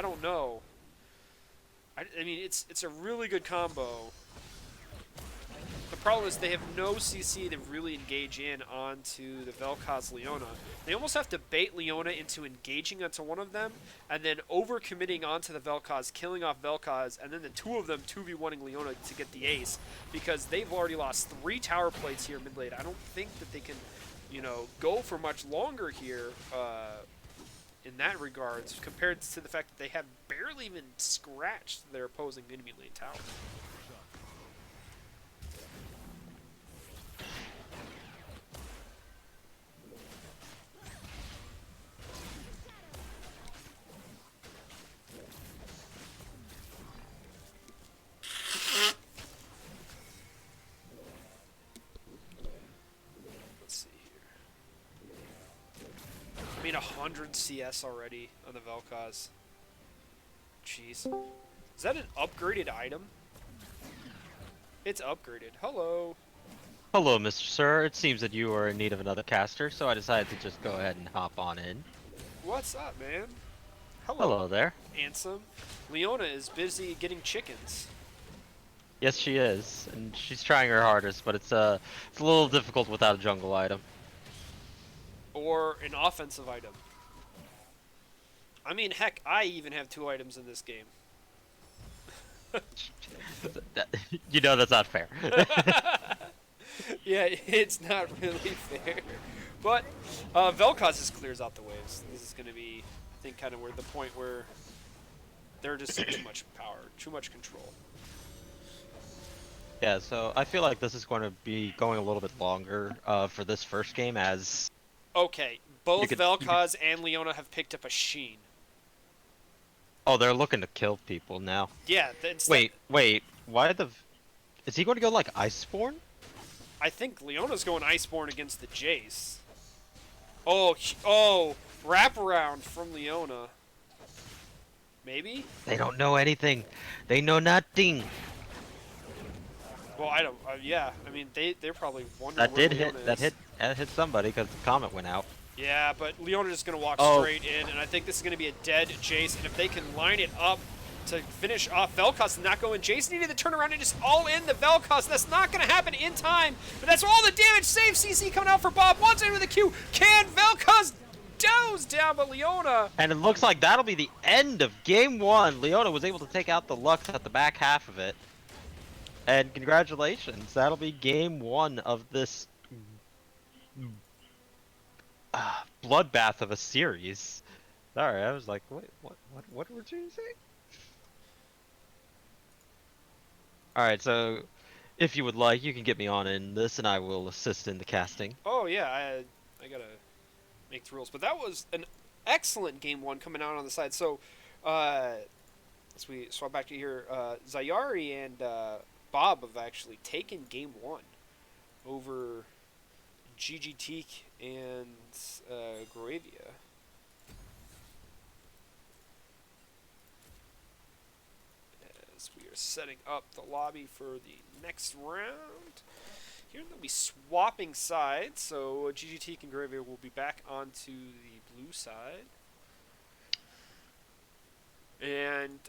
don't know. I mean, it's a really good combo. The problem is they have no CC to really engage in onto the Vel'Koz Leona. They almost have to bait Leona into engaging onto one of them, and then overcommitting onto the Vel'Koz, killing off Vel'Koz, and then the two of them 2v1ing Leona to get the ace, because they've already lost 3 tower plates here mid late. I don't think that they can, you know, go for much longer here in that regards, compared to the fact that they have barely even scratched their opposing enemy lane tower. I mean, 100 CS already on the Vel'Koz. Jeez. Is that an upgraded item? It's upgraded. Hello. Hello, Mr. Sir. It seems that you are in need of another caster, so I decided to just go ahead and hop on in. What's up, man? Hello, Hello there. handsome. Leona is busy getting chickens. Yes, she is, and she's trying her hardest, but it's a little difficult without a jungle item. Or an offensive item. I mean, heck, I even have 2 items in this game. You know that's not fair. Yeah, it's not really fair. But Vel'Koz just clears out the waves. This is going to be, I think, kind of where the point where they're just too much power, too much control. Yeah, so I feel like this is going to be going a little bit longer for this first game, as Okay, both you could. Vel'Koz and Leona have picked up a Sheen. Oh, they're looking to kill people now. Yeah, instead, Wait. Why the? Is he going to go like Iceborne? I think Leona's going Iceborne against the Jace. Oh, wraparound from Leona. Maybe? They don't know anything. They know nothing. Well, I don't. Yeah, I mean they're probably wondering That where did Leona hit. is. That hit somebody because the comet went out. Yeah, but Leona's just gonna walk Oh. straight in, and I think this is gonna be a dead Jace. And if they can line it up to finish off Vel'Koz and not go in, Jace needed to turn around and just all in the Vel'Koz. That's not gonna happen in time, but that's all the damage. Save CC coming out for Bob. Once in with a Q. Can Vel'Koz doze down, but Leona. And it looks like that'll be the end of game 1. Leona was able to take out the Lux at the back half of it. And congratulations, that'll be game 1 of this bloodbath of a series. Sorry, I was like, wait, what were you saying? Alright, so if you would like, you can get me on in this and I will assist in the casting. Oh yeah, I gotta make the rules, but that was an excellent game 1 coming out on the side. So, as we swap back to here, Zayari and Bob have actually taken game 1 over GGT and Groavia. As we are setting up the lobby for the next round. Here they'll be swapping sides, so GGT and Groavia will be back onto the blue side. And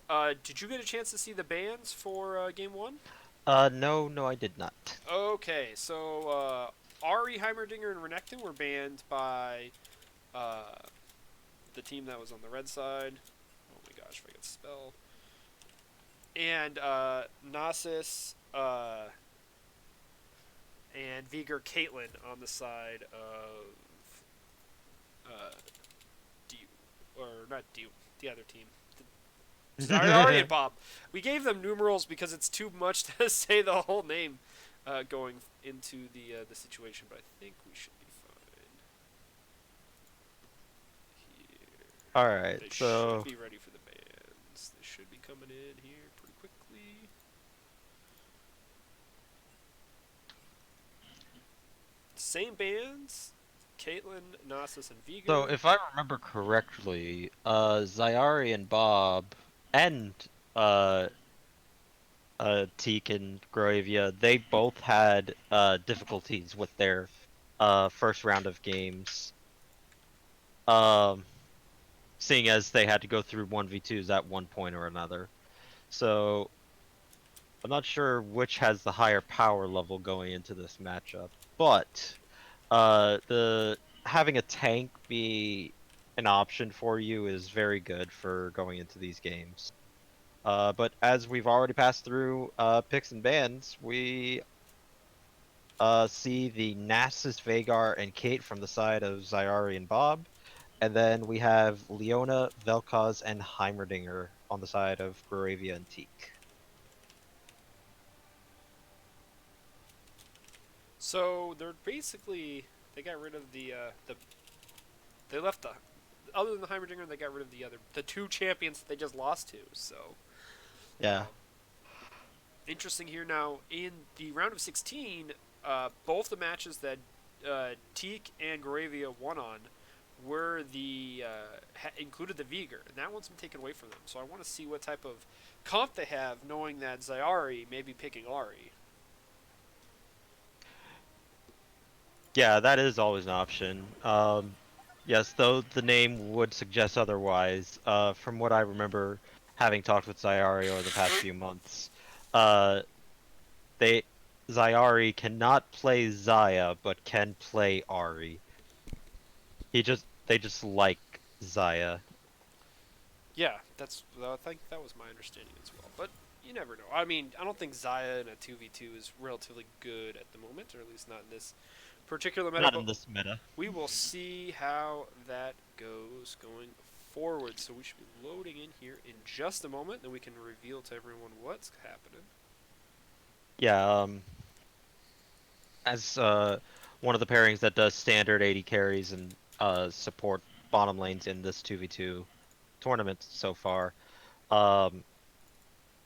did you get a chance to see the bans for game 1? No, I did not. Okay, so Ari, Heimerdinger, and Renekton were banned by the team that was on the red side. Oh my gosh, if I could spell. And Nasus and Vigor Caitlyn on the side of Dew. Or not Dew, the other team. Sorry, Ari and Bob. We gave them numerals because it's too much to say the whole name going into the situation, but I think we should be fine. Here. Alright, They so should be ready for the bans. They should be coming in here pretty quickly. Same bands. Caitlyn, Nasus, and Vigor. So if I remember correctly, Zyari and Bob and Teak and Gravia, they both had difficulties with their first round of games. seeing as they had to go through 1v2s at one point or another. So I'm not sure which has the higher power level going into this matchup, but the having a tank be an option for you is very good for going into these games. But as we've already passed through picks and bans, we see the Nasus, Vagar, and Kate from the side of Zyari and Bob. And then we have Leona, Vel'Koz, and Heimerdinger on the side of Gravia and Teak. So they're basically they got rid of the they left the other than the Heimerdinger, they got rid of the two champions that they just lost to. So Yeah. interesting here now in the round of 16. Both the matches that Teak and Goravia won on were included the Viger, and that one's been taken away from them. So I want to see what type of comp they have, knowing that Zyari may be picking Ari. Yeah, that is always an option. Yes, though the name would suggest otherwise. From what I remember, having talked with Zyari over the past few months, uh, they Zyari cannot play Zaya, but can play Ari. They just like Zaya. Yeah, I think that was my understanding as well. But you never know. I mean, I don't think Zaya in a 2v2 is relatively good at the moment, or at least not in this particular meta. Not But in this meta. we will see how that goes going forward. So we should be loading in here in just a moment, then we can reveal to everyone what's happening. Yeah, as one of the pairings that does standard 80 carries and support bottom lanes in this 2v2 tournament so far. Um,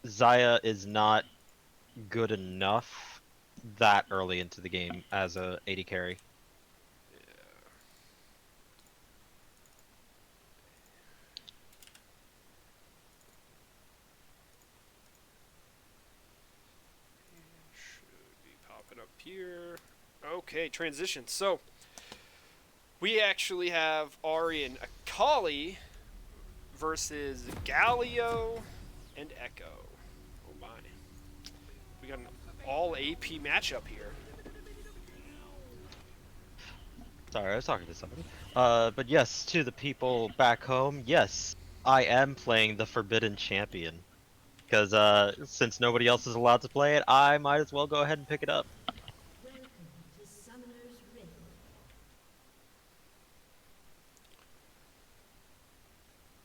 Zaya is not good enough that early into the game as a 80 carry. Yeah. Should be popping up here. Okay, transition. So we actually have Ari and Akali versus Galio and Echo. Oh my. We got an all AP matchup here. Sorry, I was talking to somebody. But yes, to the people back home, yes, I am playing the Forbidden Champion. Because since nobody else is allowed to play it, I might as well go ahead and pick it up.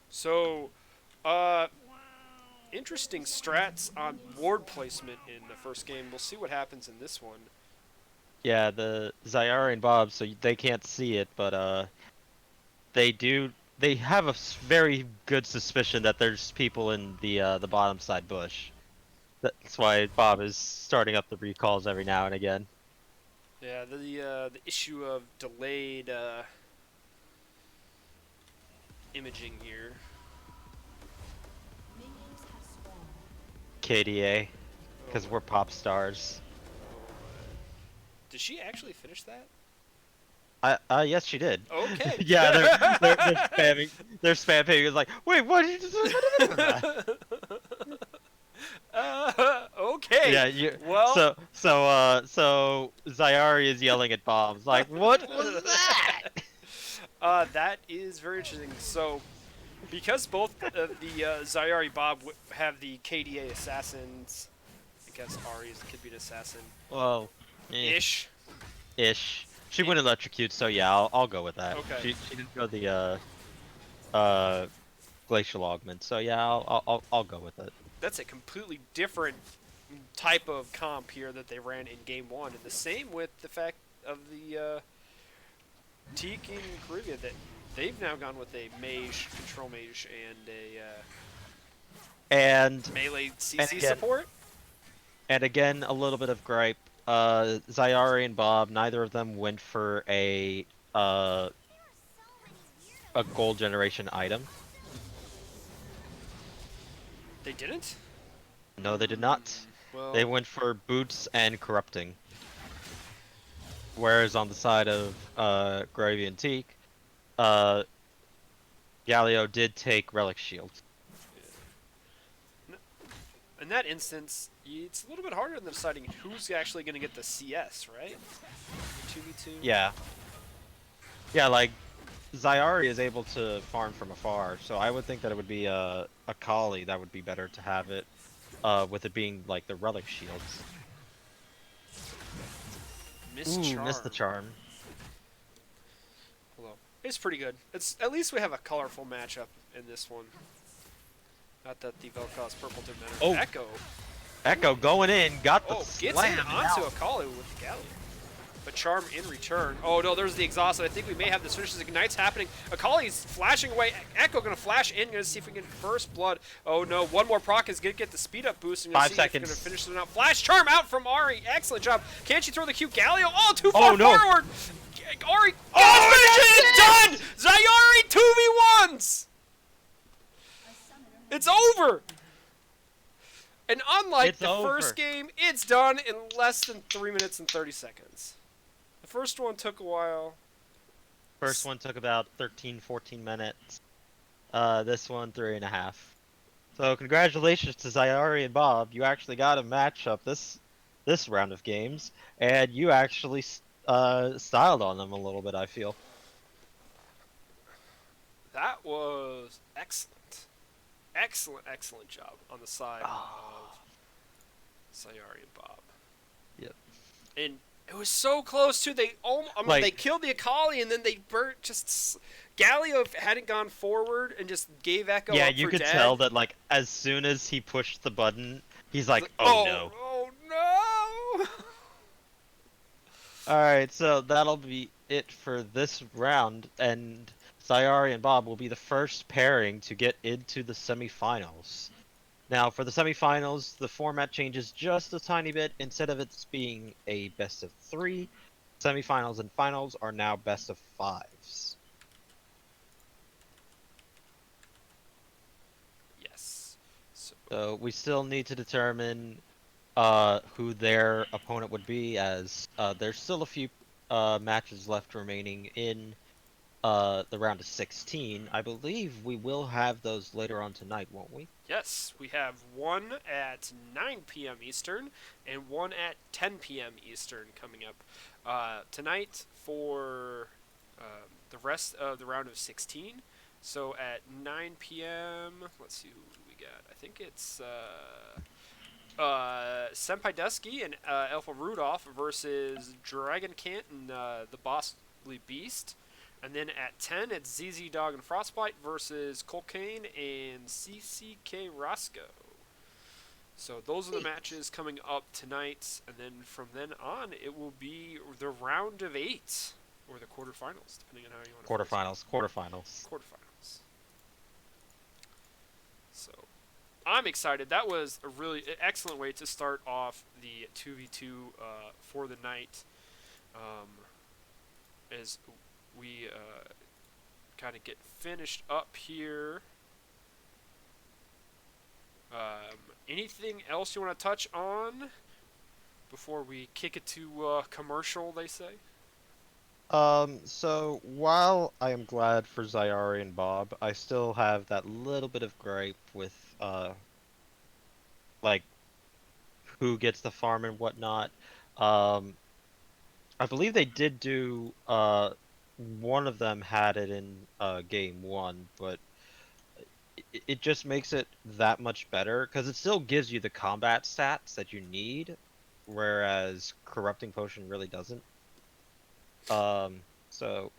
So, interesting strats on ward placement in the first game. We'll see what happens in this one. Yeah, the Zyara and Bob, so they can't see it, but they do. They have a very good suspicion that there's people in the bottom side bush. That's why Bob is starting up the recalls every now and again. Yeah, the issue of delayed imaging here. KDA, Oh because my. we're pop stars. Oh my. Did she actually finish that? Yes, she did. Okay. Yeah, they're spamming. They're spamming. It's like, wait, what did you just? Okay. Yeah, you. Well. So Zyari is yelling at bombs. Like, what was that? That is very interesting. So, because both the Zyari Bob have the KDA assassins, I guess Ari could be an assassin. Well, Ish. ish. She went electrocute, so yeah, I'll go with that. Okay. She didn't go the uh glacial augment, so yeah, I'll go with it. That's a completely different type of comp here that they ran in game one, and the same with the fact of the Teak and Caribbean that they've now gone with a mage, control mage, and a And melee and CC again, support. and again, a little bit of gripe. Zyari and Bob, neither of them went for uh a gold generation item. They didn't. No, they did not. They Well, went for boots and corrupting. Whereas on the side of Gravy and Teak, uh, Galio did take Relic Shield. In that instance, it's a little bit harder than deciding who's actually going to get the CS, right? 2v2. Yeah. Yeah, like Zyari is able to farm from afar, so I would think that it would be a Kali that would be better to have it, with it being like the relic shields. Miss Ooh, missed the Charm. charm. Hello. It's pretty good. It's at least we have a colorful matchup in this one. Not that the Vel'Koz purple didn't matter. Oh, Echo. Echo going in, got the Oh, gets in slam. And onto now a Kali with the Galleon. But Charm in return. Oh no, there's the exhaust. I think we may have the finishes ignites happening. Akali's flashing away. Echo gonna flash in. Gonna see if we can first blood. Oh no, one more proc is gonna get the speed up boost. And gonna 5 see seconds. if we're gonna finish it out. Flash Charm out from Ari. Excellent job. Can't she throw the Q? Galio. Oh, too far no. forward. Ari. Oh, finish it! It's done. Zyari 2v1s. It's over. And unlike It's the over. first game, it's done in less than 3 minutes and 30 seconds. The first one took a while. First one took about 13, 14 minutes. This one 3.5. So congratulations to Zyari and Bob. You actually got a matchup this round of games, and you actually styled on them a little bit, I feel. That was excellent. Excellent job on the side of Sayari and Bob. Yep. And it was so close too. They killed the Akali and then they burnt just. Galio hadn't gone forward and just gave Echo Yeah, up you for could dead. tell that like as soon as he pushed the button, he's like, oh no. Oh no! Alright, so that'll be it for this round, and Sayari and Bob will be the first pairing to get into the semifinals. Now, for the semifinals, the format changes just a tiny bit. Instead of it being a best of 3, semifinals and finals are now best of 5s. Yes. So we still need to determine who their opponent would be, as there's still a few matches left remaining in the round of 16. I believe we will have those later on tonight, won't we? Yes, we have one at 9 p.m. Eastern and one at 10 p.m. Eastern coming up tonight for the rest of the round of 16. So at 9 p.m., let's see who we got. I think it's Senpai Dusky and Alpha Rudolph versus Dragon Cant and the Bossly Beast. And then at 10, it's ZZ Dog and Frostbite versus Colcane and CCK Roscoe. So those are the matches coming up tonight. And then from then on, it will be the round of 8 or the quarterfinals, depending on how you want to Quarterfinals. Quarterfinals. So I'm excited. That was a really excellent way to start off the 2v2 for the night. As we kind of get finished up here. Anything else you want to touch on before we kick it to commercial, they say? So while I am glad for Zyari and Bob, I still have that little bit of gripe with, like, who gets the farm and whatnot. I believe they did do, one of them had it in, game 1, but it just makes it that much better, because it still gives you the combat stats that you need, whereas Corrupting Potion really doesn't. So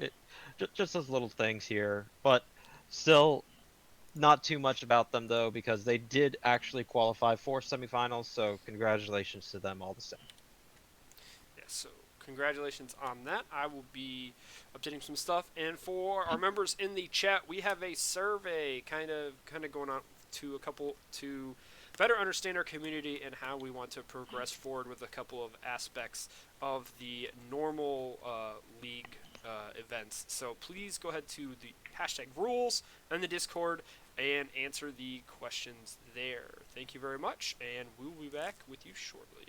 just those little things here, but still not too much about them though, because they did actually qualify for semifinals. So congratulations to them all the same. Yeah, so congratulations on that. I will be updating some stuff, and for our members in the chat, we have a survey kind of going on to a couple to better understand our community and how we want to progress forward with a couple of aspects of the normal league events. So please go ahead to the hashtag rules and the Discord and answer the questions there. Thank you very much, and we'll be back with you shortly.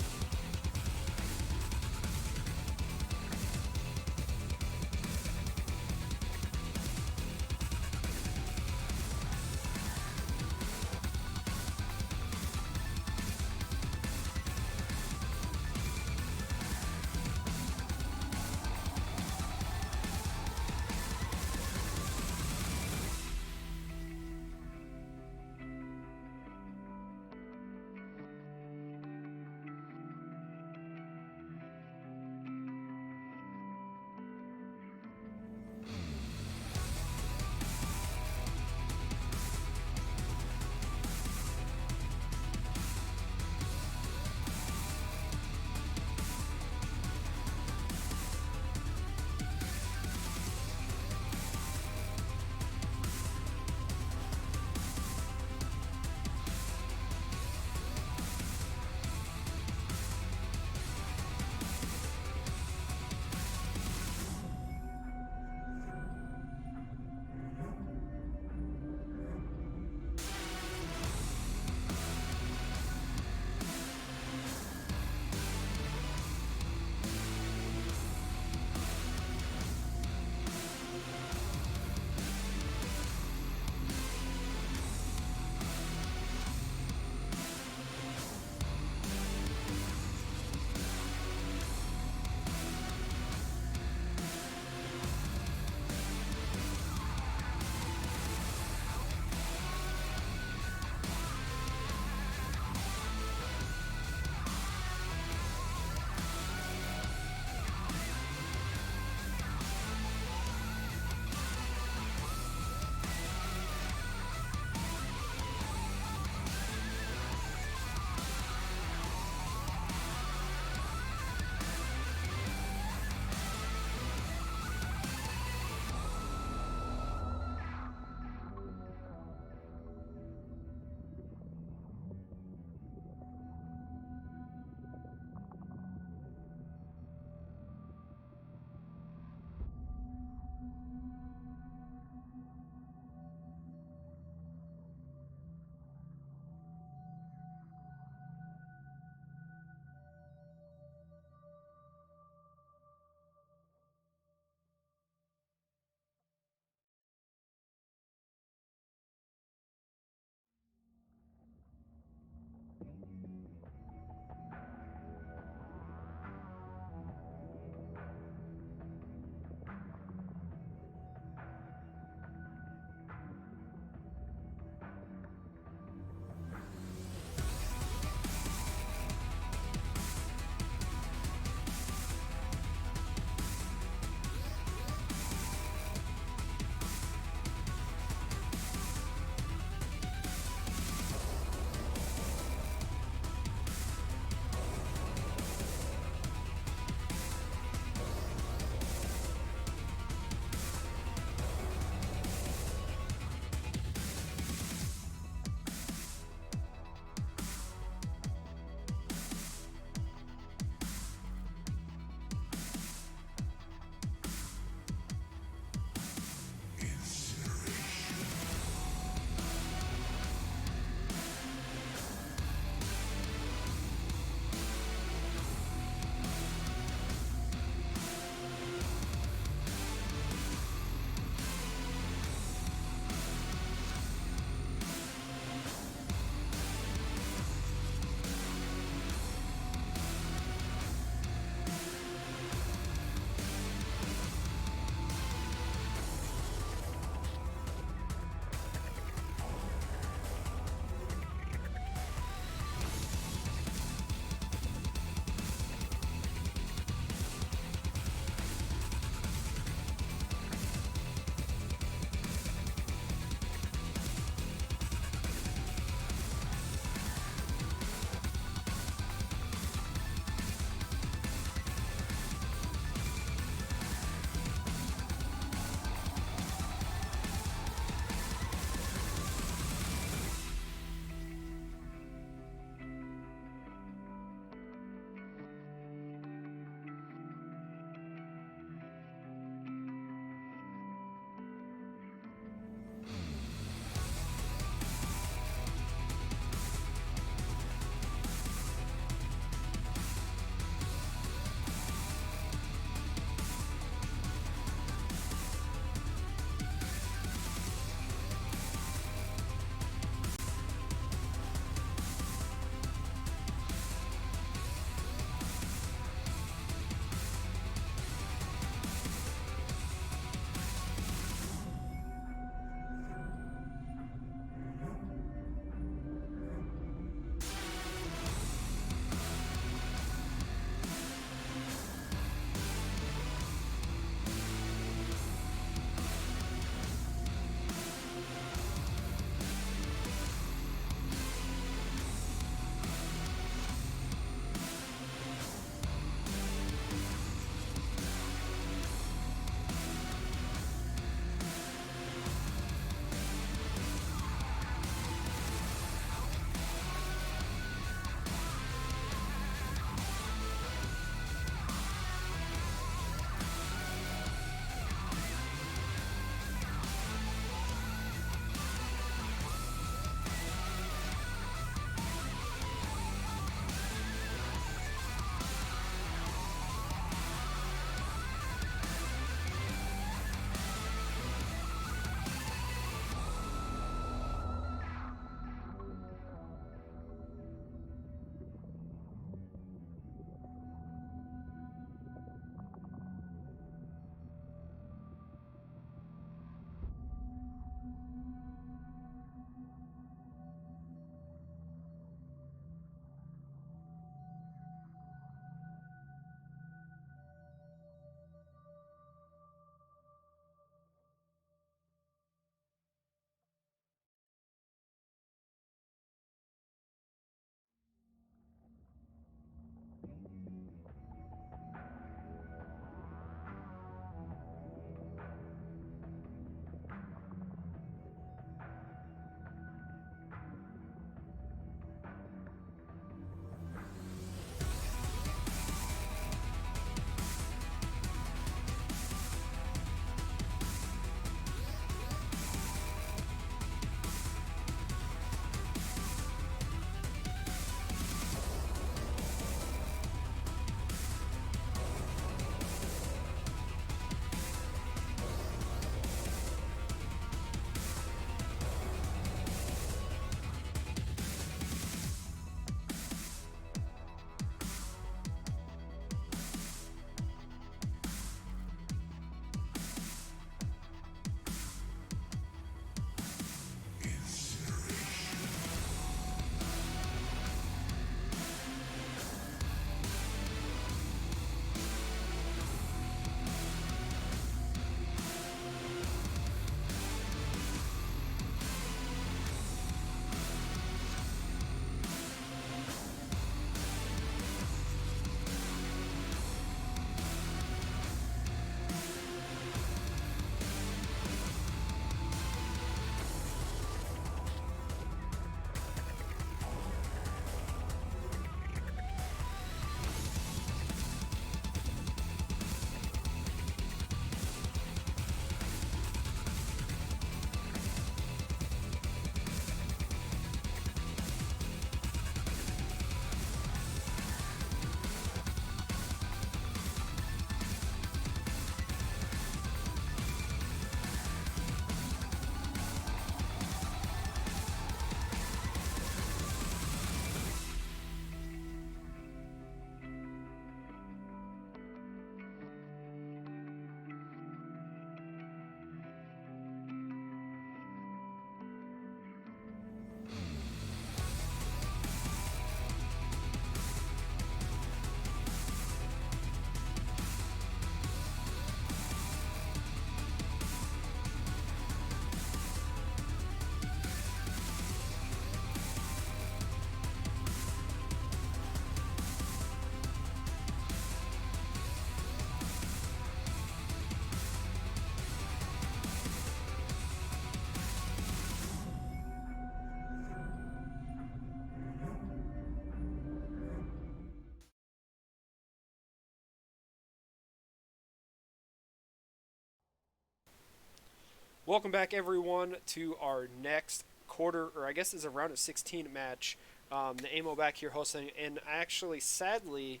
Welcome back, everyone, to our next quarter, or I guess it's a round of 16 match. The Amo back here hosting, and I actually, sadly,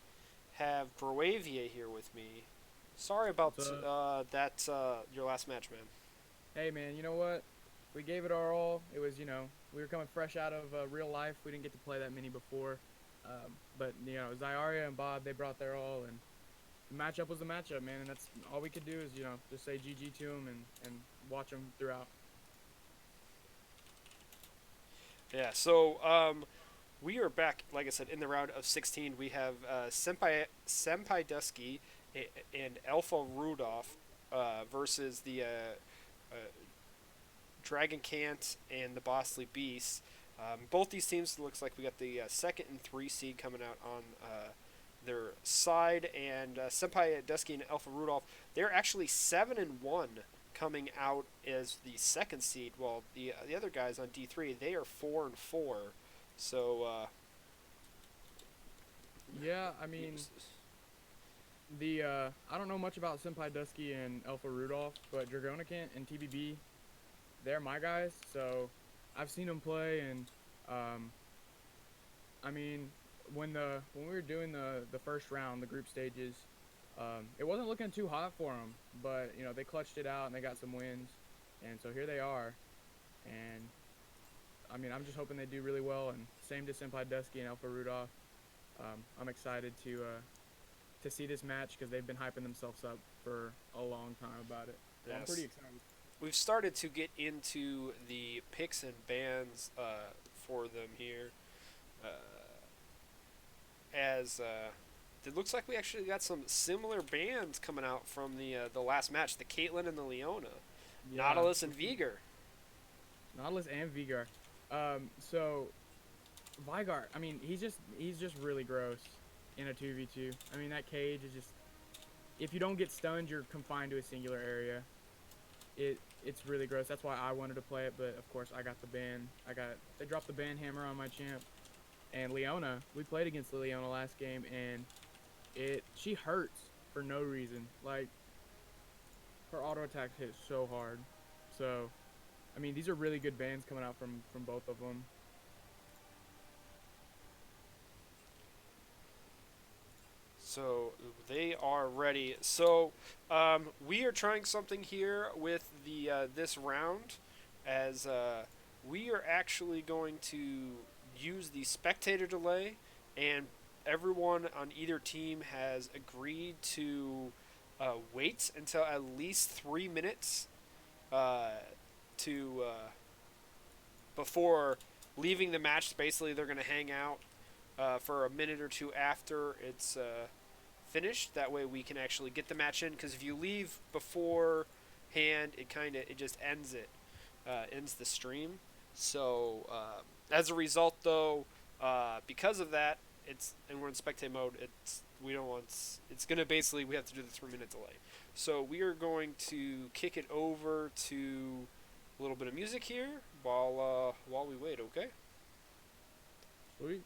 have Bravia here with me. Sorry about What's up? that, your last match, man. Hey, man, you know what? We gave it our all. It was, we were coming fresh out of real life. We didn't get to play that many before. But, Zyaria and Bob, they brought their all, and the matchup was the matchup, man. And that's all we could do is, just say GG to them and watch them throughout. Yeah, so we are back, like I said, in the round of 16. We have Senpai Dusky and Alpha Rudolph versus the uh, Dragon Cant and the Bosley Beast. Both these teams looks like we got the second and 3 seed coming out on their side, and Senpai Dusky and Alpha Rudolph, they're actually 7-1 coming out as the second seed, while the other guys on D3, they are 4-4. So Yeah, I mean, I don't know much about Senpai Dusky and Alpha Rudolph, but Dragonicant and TBB, they're my guys. So I've seen them play, and um, I mean, when we were doing the first round, the group stages, it wasn't looking too hot for them, but they clutched it out and they got some wins, and so here they are. And I mean, I'm just hoping they do really well. And same to Senpai Dusky and Alpha Rudolph. I'm excited to see this match because they've been hyping themselves up for a long time about it. So I'm yes, pretty excited. we've started to get into the picks and bans for them here. Uh, as it looks like we actually got some similar bands coming out from the last match, the Caitlyn and the Leona, Yeah, Nautilus and Viger. Nautilus and Vigar. So Vygar, I mean, he's just really gross in a 2v2. I mean, that cage is just, if you don't get stunned, you're confined to a singular area. It's really gross. That's why I wanted to play it, but of course I got the ban. They dropped the ban hammer on my champ. And Leona, we played against Leona last game, and she hurts for no reason. Like, her auto attack hits so hard. So, I mean, these are really good bans coming out from both of them. So they are ready. So we are trying something here with the this round, as we are actually going to use the spectator delay, and everyone on either team has agreed to wait until at least 3 minutes uh, to before leaving the match. Basically, they're going to hang out for a minute or two after it's finished. That way, we can actually get the match in. Because if you leave beforehand, it just ends the stream. So as a result, though, because of that, we're in spectate mode. We don't want it's gonna basically we have to do the 3 minute delay. So we are going to kick it over to a little bit of music here while we wait. Okay. Sweet.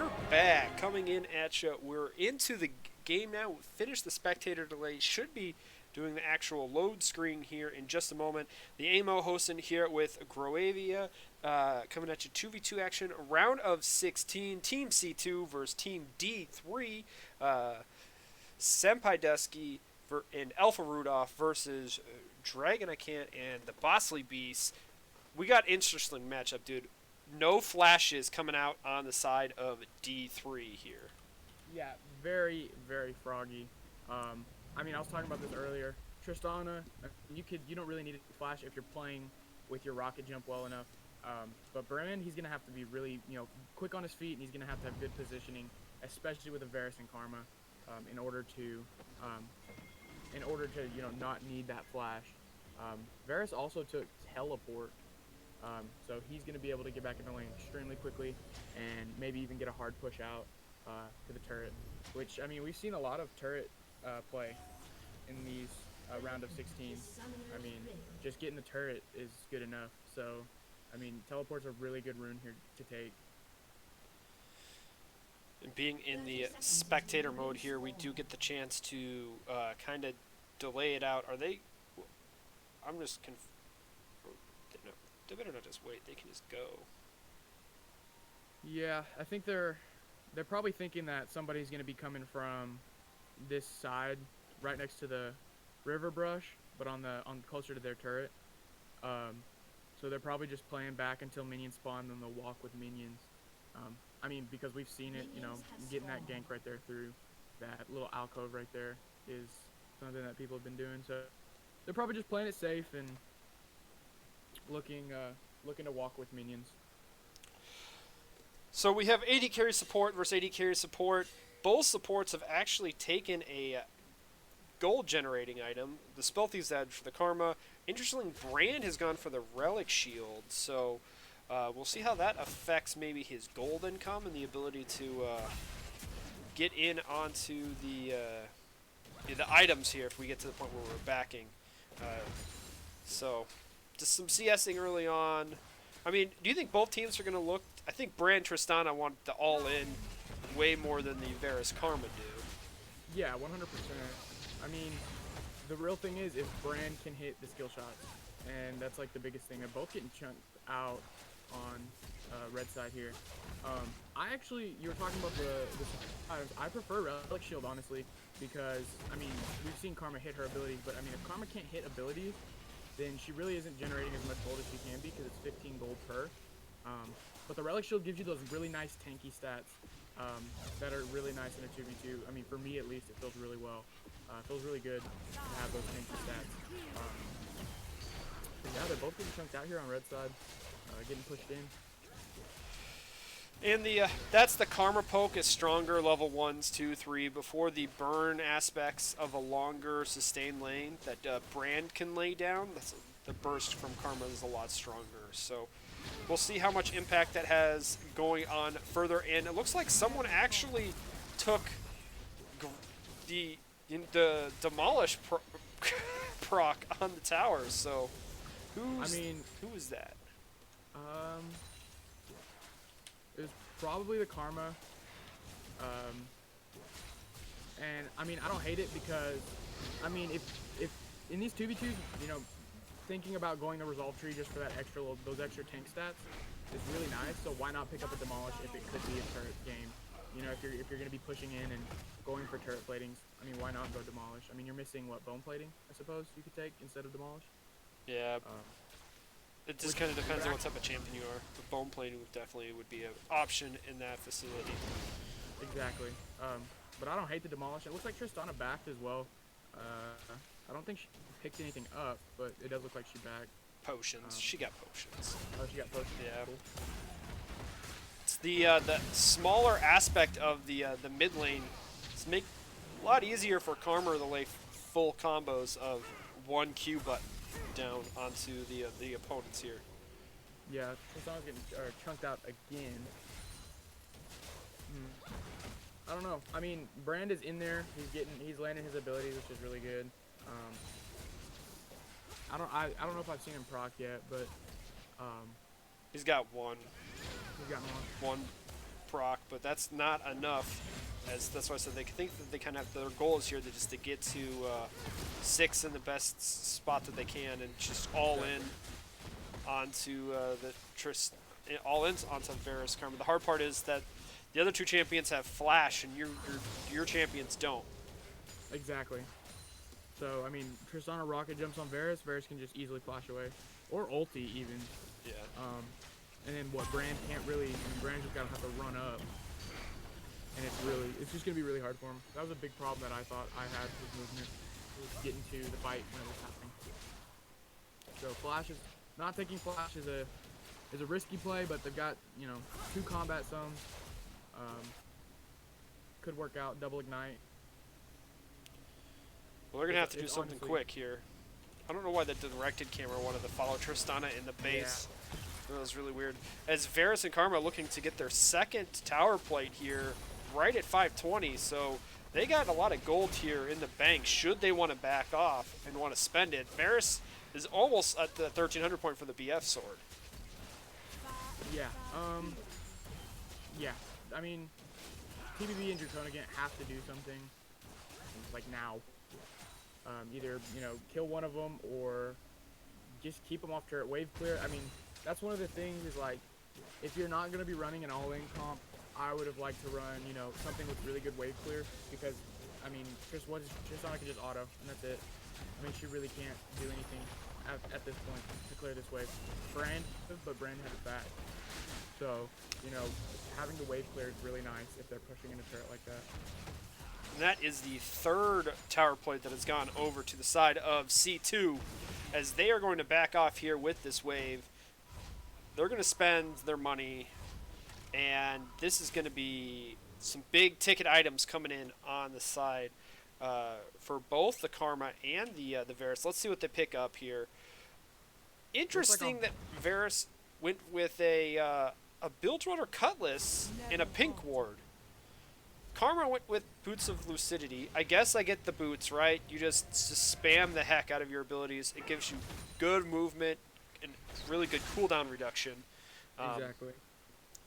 we're back, coming in at you. We're into the game now. We finished the spectator delay. Should be doing the actual load screen here in just a moment. The AMO hosting here with Groavia, coming at you 2v2 action, round of 16. Team C2 versus Team D3. Senpai Dusky and Alpha Rudolph versus Dragon I Can't and the Bosley Beast. We got interesting matchup, dude. No flashes coming out on the side of D3 here. Yeah, very, very froggy. I mean, I was talking about this earlier. Tristana, you don't really need a flash if you're playing with your rocket jump well enough. But Brand, he's gonna have to be really, quick on his feet, and he's gonna have to have good positioning, especially with a Varus and Karma, in order to, not need that flash. Varus also took teleport. So he's going to be able to get back in the lane extremely quickly and maybe even get a hard push out to the turret, which, I mean, we've seen a lot of turret play in these round of 16. I mean, just getting the turret is good enough. So, I mean, teleport's a really good rune here to take. And being in the spectator mode here, we do get the chance to kind of delay it out. Are they... I'm just... No, they better not just wait. They can just go. Yeah, I think they're probably thinking that somebody's going to be coming from this side, right next to the river brush, but on closer to their turret. So they're probably just playing back until minions spawn, then they'll walk with minions. I mean, because we've seen it, getting that gank right there through that little alcove right there is something that people have been doing. So they're probably just playing it safe and looking to walk with minions. So we have AD carry support versus AD carry support. Both supports have actually taken a gold generating item, the Spell Thieves Edge for the Karma. Interestingly, Brand has gone for the Relic Shield, so we'll see how that affects maybe his gold income and the ability to get in onto the items here if we get to the point where we're backing. So just some CSing early on. I mean, do you think both teams are going to look... I think Brand Tristana want the all-in way more than the Varus Karma do. Yeah, 100%. I mean, the real thing is if Brand can hit the skill shots, and that's like the biggest thing. They're both getting chunked out on red side here. You were talking about the items. I prefer Relic Shield, honestly, because, I mean, we've seen Karma hit her abilities, but, I mean, if Karma can't hit abilities, then she really isn't generating as much gold as she can be, because it's 15 gold per. But the Relic Shield gives you those really nice tanky stats that are really nice in a 2v2. I mean, for me at least, it feels really well. It feels really good to have those tanky stats. But yeah, they're both getting chunked out here on red side, getting pushed in. And that's the Karma poke is stronger, level 1s, 2, 3, before the burn aspects of a longer sustained lane that Brand can lay down. The burst from Karma is a lot stronger. So we'll see how much impact that has going on further in. It looks like someone actually took the demolish proc on the towers. So who is that? It was probably the Karma. And I mean, I don't hate it because, I mean, if in these 2v2s, thinking about going the resolve tree just for those extra tank stats is really nice. So why not pick up a demolish if it could be a turret game? If you're going to be pushing in and going for turret platings, I mean, why not go demolish? I mean, you're missing what, bone plating, I suppose you could take instead of demolish. Yeah. It just kind of depends on what type of champion you are. But bone plating definitely would be an option in that facility. Exactly. But I don't hate the demolish. It looks like Tristana backed as well. I don't think she picked anything up, but it does look like she backed. Potions. She got potions. Oh, she got potions. Yeah. Cool. It's the smaller aspect of the mid lane. It's make a lot easier for Karma to lay full combos of one Q button down onto the opponents here. Yeah, Tristana's getting chunked out again. I don't know. I mean, Brand is in there. He's landing his abilities, which is really good. I don't know if I've seen him proc yet, but he's got one. He's got One proc, but that's not enough. As that's why I said they think that they kind of have their goal is here to get to 6 in the best spot that they can, and just all in onto all in onto Varus Karma. The hard part is that the other 2 champions have flash, and your champions don't. Exactly. So, I mean, Tristana rocket jumps on Varus. Varus can just easily flash away. Or ulti, even. Yeah. And then what, Brand can't really, I mean, Brand just gotta have to run up. And it's just gonna be really hard for him. That was a big problem that I thought I had with movement. Was getting to the fight when it was happening. So not taking flash is a risky play, but they've got, 2 combat sums. Could work out, double ignite. Well, they're gonna have to do It's something honestly- quick here. I don't know why the directed camera wanted to follow Tristana in the base. That was really weird. As Varus and Karma are looking to get their second tower plate here, right at 520, so they got a lot of gold here in the bank. Should they want to back off and want to spend it, Varus is almost at the 1300 point for the BF sword. Yeah. Yeah. I mean, TBB and Draconic have to do something, like now. Either, kill one of them or just keep them off turret wave clear. I mean, that's one of the things is, like, if you're not going to be running an all-in comp, I would have liked to run, something with really good wave clear because, I mean, Tristana can just auto, and that's it. I mean, she really can't do anything at this point to clear this wave. Brand, but Brand has it back. So, having the wave clear is really nice if they're pushing in a turret like that. And that is the 3rd tower plate that has gone over to the side of C2, as they are going to back off here with this wave. They're going to spend their money, and this is going to be some big ticket items coming in on the side for both the Karma and the Varus. Let's see what they pick up here. Interesting that Varus went with a Bilgewater Cutlass and a Pink Ward. Karma went with Boots of Lucidity. I guess I get the boots, right? You just spam the heck out of your abilities. It gives you good movement and really good cooldown reduction. Exactly.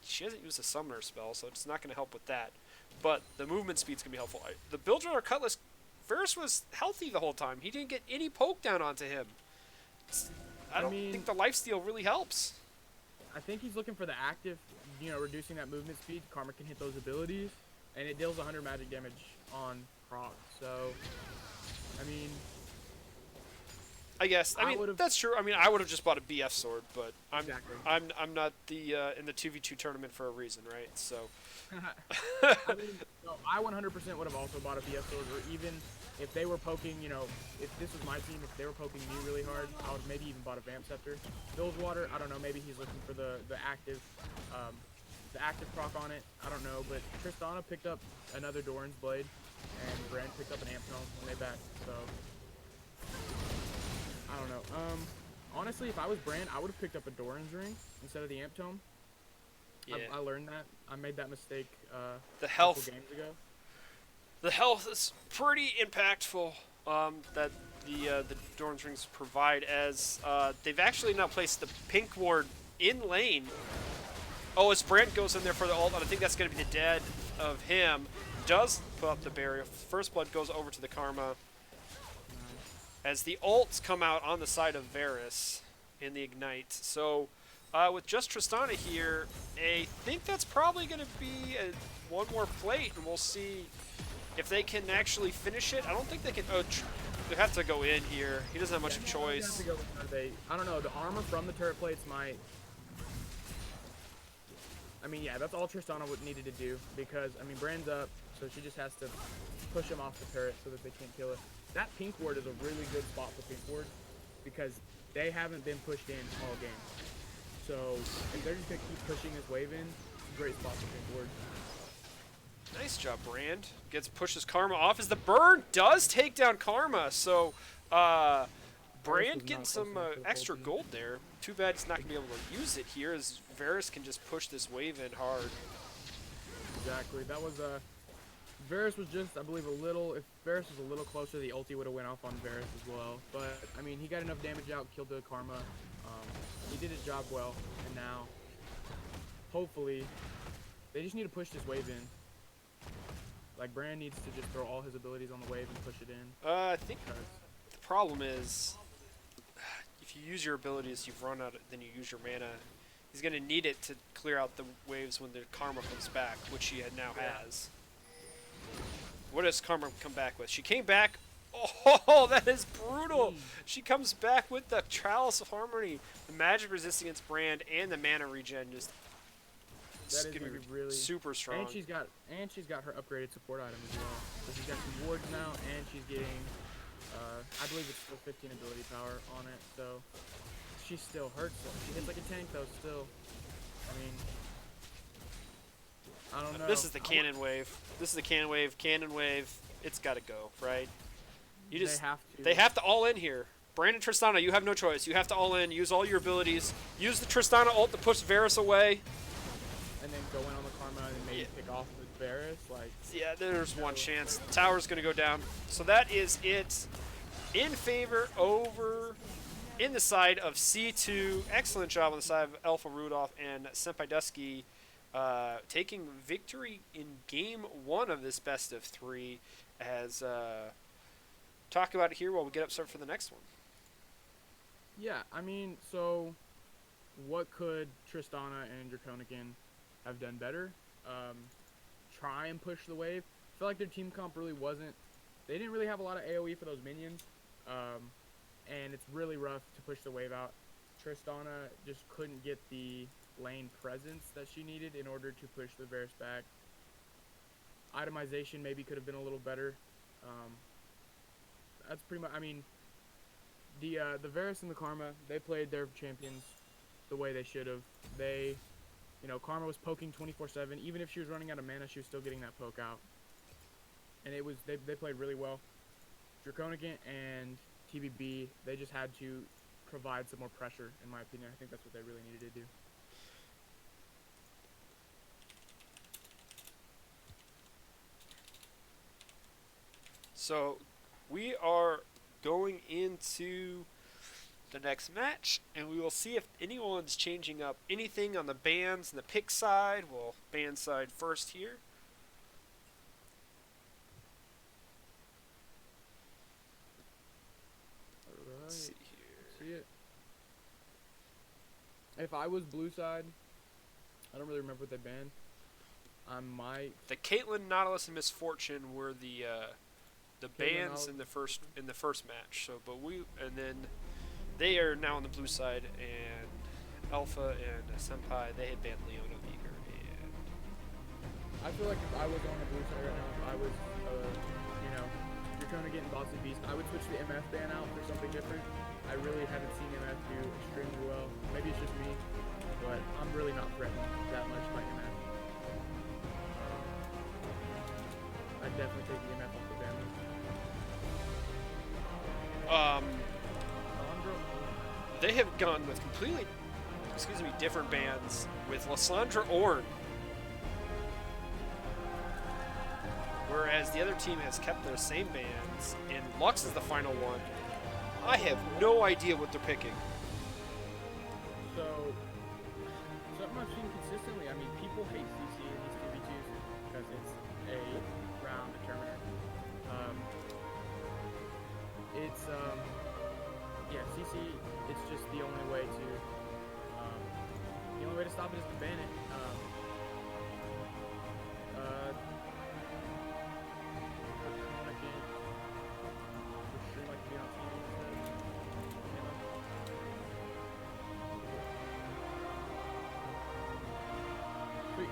She hasn't used a summoner spell, so it's not going to help with that. But the movement speed's going to be helpful. The Bilgewater Cutlass, Varus was healthy the whole time. He didn't get any poke down onto him. I don't think the lifesteal really helps. I think he's looking for the active, reducing that movement speed. Karma can hit those abilities, and it deals 100 magic damage on proc. So, I mean, I guess. I mean, that's true. I mean, I would have just bought a BF sword, but I'm not the in the 2v2 tournament for a reason, right? So. I mean, no, I 100% would have also bought a BF sword, or even if they were poking, if this was my team, if they were poking me really hard, I would maybe even bought a Vamp Scepter. Bilgewater, I don't know, maybe he's looking for the active proc on it. I don't know, but Tristana picked up another Doran's Blade, and Brand picked up an Amp Tome when they backed, so I don't know. Honestly, if I was Brand, I would have picked up a Doran's Ring instead of the Amp Tome. Yeah. I learned that. I made that mistake the health, a couple games ago. The health is pretty impactful that the Doran's Rings provide, as they've actually now placed the Pink Ward in lane. Oh, as Brand goes in there for the ult, and I think that's going to be the dead of him. Does put up the barrier. First Blood goes over to the Karma. As the ults come out on the side of Varus in the Ignite. So, with just Tristana here, I think that's probably going to be one more plate, and we'll see if they can actually finish it. I don't think they can. Oh, they have to go in here. He doesn't have much of a choice. I don't know. The armor from the turret plates might. I mean, yeah, that's all Tristana would needed to do because, I mean, Brand's up, so she just has to push him off the turret so that they can't kill it. That Pink Ward is a really good spot for Pink Ward because they haven't been pushed in all game. So if they're just going to keep pushing this wave in, it's a great spot for Pink Ward. Nice job, Brand. Pushes Karma off as the burn does take down Karma. So Brand getting some extra gold there. Too bad he's not going to be able to use it here, as Varus can just push this wave in hard. Exactly. That was Varus was just, I believe, a little. If Varus was a little closer, the ulti would have went off on Varus as well. But I mean, he got enough damage out, killed the Karma. He did his job well, and now hopefully They just need to push this wave in. Like, Brand needs to just throw all his abilities on the wave and push it in. I think Because the problem is, if you use your abilities, you've run out. Then you use your mana. He's gonna need it to clear out the waves when the Karma comes back, which she now has. What does Karma come back with? She came back. Oh, that is brutal. She comes back with the Chalice of Harmony, the magic resist against Brand, and the mana regen. Just that is gonna be really super strong. And she's got her upgraded support item as well. So she's got some wards now, and she's getting, I believe it's still 15 ability power on it. So she still hurts though. She hits like a tank though. Still, I mean, I don't know. This is the cannon wave. This is the cannon wave. Cannon wave. It's got to go, right? You just they have to all in here. Brandon Tristana, you have no choice. You have to all in. Use all your abilities. Use the Tristana ult to push Varus away. And then go in on the Karma and maybe pick off with Varus. Like, yeah, there's one chance. The tower's going to go down. So that is it. In favor over in the side of C2. Excellent job on the side of Alpha Rudolph and Senpai Dusky, taking victory in game 1 of this best of 3. As talk about it here while we get up start for the next one. Yeah, I mean, so what could Tristana and Draconican have done better? Try and push the wave. I feel like their team comp really wasn't. They didn't really have a lot of AoE for those minions, and it's really rough to push the wave out. Tristana just couldn't get the lane presence that she needed in order to push the Varus back. Itemization maybe could have been a little better. That's pretty much. I mean, the Varus and the Karma, they played their champions the way they should have. They, Karma was poking 24/7. Even if she was running out of mana, she was still getting that poke out. And it was they played really well. Draconican and TBB, they just had to provide some more pressure, in my opinion. I think that's what they really needed to do. So we are going into the next match, and we will see if anyone's changing up anything on the bans and the pick side. Well, ban side first here. Alright, Let's see here. see it. If I was blue side, I don't really remember what they banned. I might. The Caitlyn, Nautilus, and Misfortune were the bans in the first match. So, and then they are now on the blue side, and Alpha and Senpai, they had banned Leona Beaker. And I feel like if I was on the blue side right now, if I was, Draconican and Bossy Beast, I would switch the MF ban out for something different. I really haven't seen MF do extremely well. Maybe it's just me, but I'm really not threatened that much by MF. I'd definitely take the MF off the ban list. They have gone with completely, different bans with Lysandra Ornn. Whereas the other team has kept their same bans, and Lux is the final one. I have no idea what they're picking. So, something I've seen consistently, I mean, people hate CC in these 2v2s because it's a round determiner. CC, it's just the only way to stop it is to ban it. Sweet.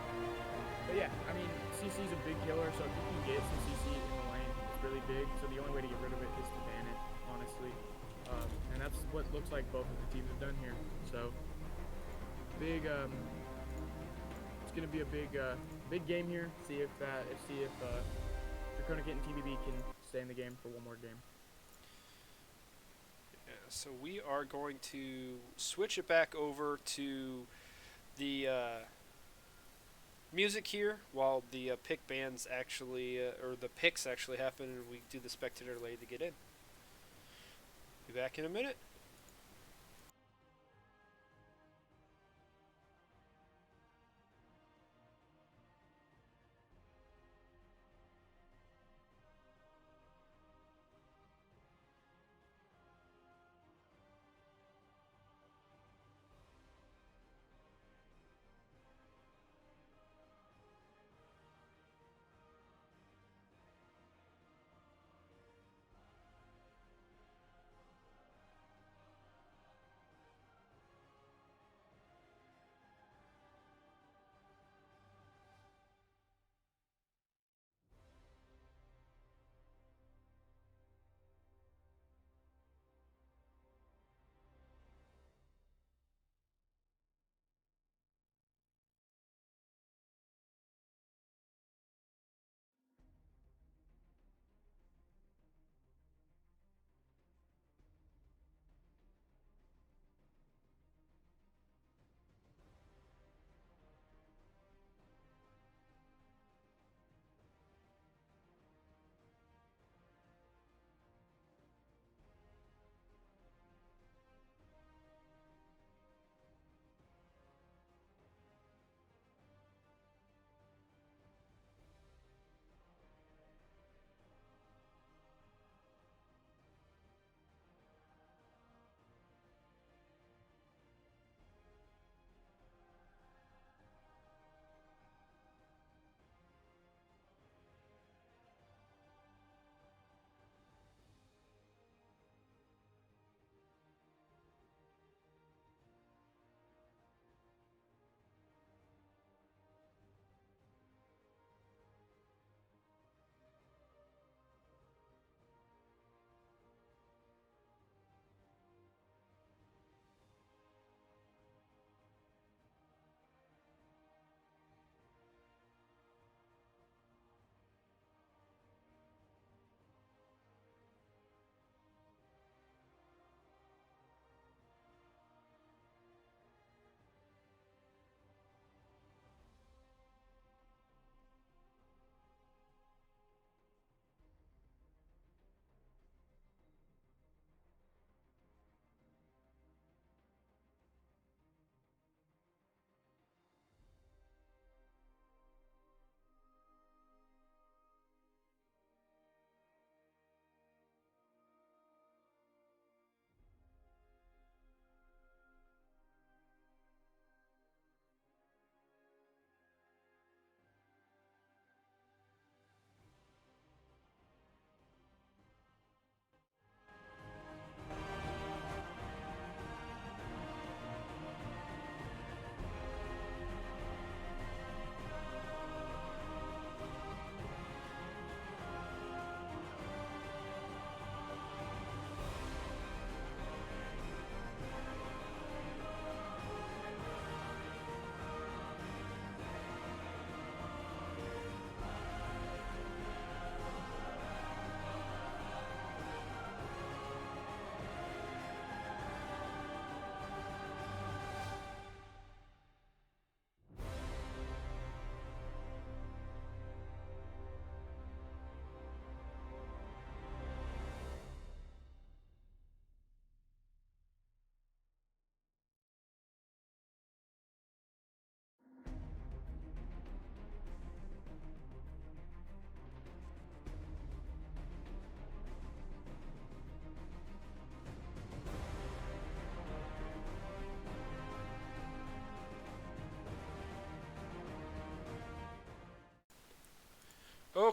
But yeah, I mean, CC is a big killer, so if you can get some CC in the lane, it's really big. So the only way to get rid of it is to ban it, honestly. And that's what looks like both of the teams have done here. So big, it's gonna be a big game here. See if Draconican and TBB can stay in the game for one more game. Yeah, so we are going to switch it back over to the music here while the pick bans actually, or the picks actually happen, and we do the spectator delay to get in. Be back in a minute.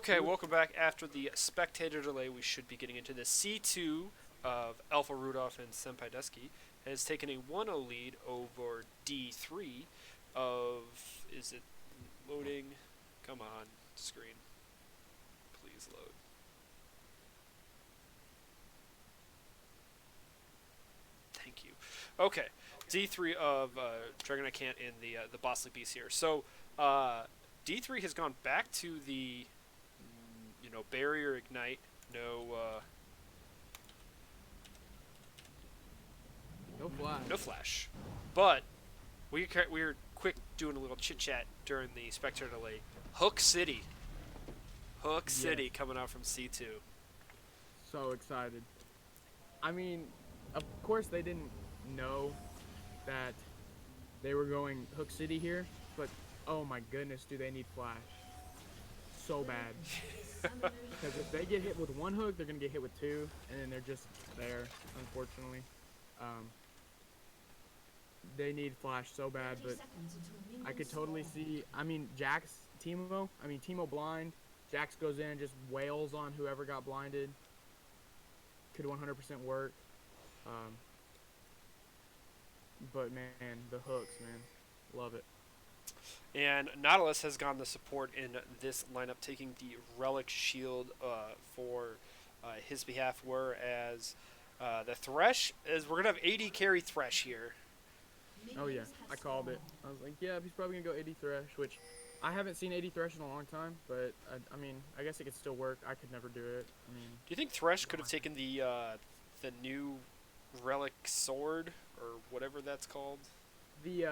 Okay, welcome back. After the spectator delay, we should be getting into the C2 of Alpha Rudolph and Senpai Dusky has taken a 1-0 lead over D3 of, is it loading? Come on, screen. Please load. Thank you. Okay, D3 of Dragon I Can't in the Boss League Beast here. So D3 has gone back to the barrier ignite, No flash. no flash, but we were quick doing a little chit chat during the spectator delay. Hook City coming out from C2. So excited. I mean, of course they didn't know that they were going Hook City here, but oh my goodness, do they need flash so bad. Because if they get hit with one hook, they're going to get hit with two, and then they're just there, unfortunately. They need flash so bad, but I could totally see, I mean, Teemo blind. Jax goes in and just wails on whoever got blinded. Could 100% work. But man, the hooks, man. Love it. And Nautilus has gone the support in this lineup, taking the Relic Shield for his behalf, whereas the Thresh is, we're going to have AD carry Thresh here. Oh yeah, I called it. I was like, yeah, he's probably going to go AD Thresh, which I haven't seen AD Thresh in a long time, but I mean, I guess it could still work. I could never do it. I mean, do you think Thresh could have taken the new Relic Sword, or whatever that's called? The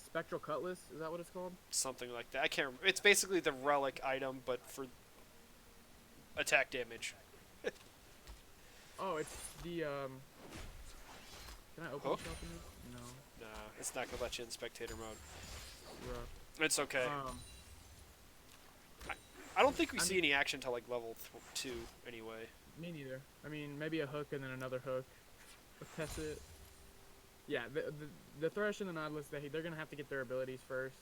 Spectral Cutlass, is that what it's called? Something like that. I can't remember. It's basically the Relic item, but for attack damage. Oh, it's the, can I open Hook? the shop in this? No. Nah, it's not gonna let you in spectator mode. Rough. It's okay. I don't think we see mean, any action till like level 2 anyway. Me neither. I mean, maybe a hook and then another hook. Test it. Yeah, the Thresh and the Nautilus, they're going to have to get their abilities first.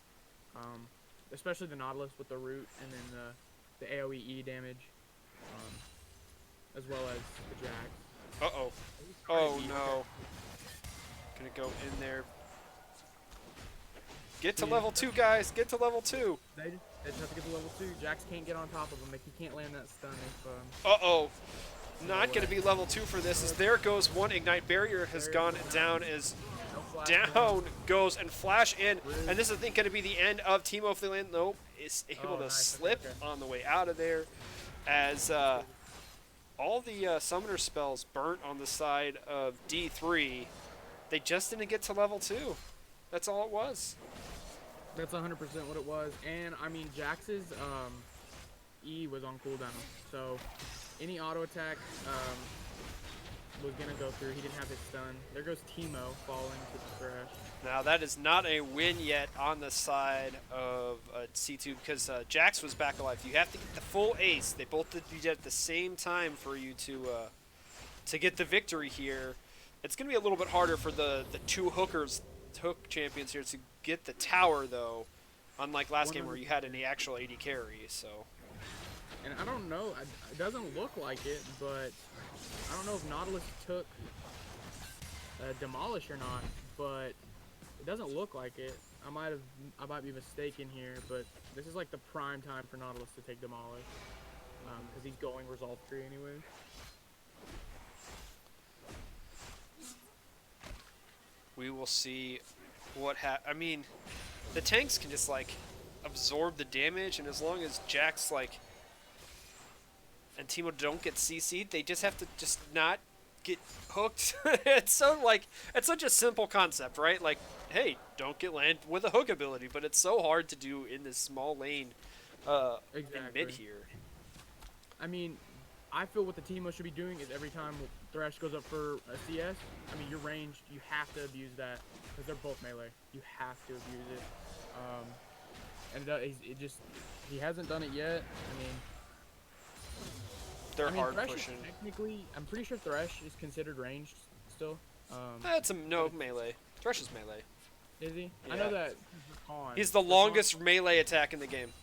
Especially the Nautilus with the root and then the AoE damage. As well as the Jax. Uh-oh. Oh, no. Gonna go in there. Get to level 2, guys. Get to level 2. They just have to get to level 2. Jax can't get on top of him. He can't land that stun if... Uh-oh. Not going to be level 2 for this, as there goes one Ignite Barrier has gone down, as down goes and flash in, and this is, I think, going to be the end of Teemo if they land. Nope, is able to slip on the way out of there, as all the summoner spells burnt on the side of D3. They just didn't get to level 2. That's all it was. That's 100% what it was, and I mean, Jax's E was on cooldown, so any auto attack was going to go through. He didn't have his stun. There goes Teemo falling to the Thresh. Now, that is not a win yet on the side of C2, because Jax was back alive. You have to get the full ace. They both did it at the same time for you to get the victory here. It's going to be a little bit harder for the two hook champions here to get the tower, though, unlike last game where you had an actual AD carry, so... And I don't know, it doesn't look like it, but I don't know if Nautilus took Demolish or not, but it doesn't look like it. I might be mistaken here, but this is like the prime time for Nautilus to take Demolish, because he's going Resolve Tree anyway. We will see what I mean, the tanks can just, like, absorb the damage, and as long as Jax, like, and Teemo don't get CC'd, they just have to just not get hooked. It's so, like, it's such a simple concept, right? Like, hey, don't get land with a hook ability, but it's so hard to do in this small lane in mid here. I mean, I feel what the Teemo should be doing is every time Thresh goes up for a CS, I mean, you're ranged, you have to abuse that, because they're both melee. You have to abuse it. And he hasn't done it yet. I mean, they're hard Thresh pushing. Technically, I'm pretty sure Thresh is considered ranged still. That's no melee. Thresh is melee. Is he? Yeah. I know that. He's the longest melee attack in the game.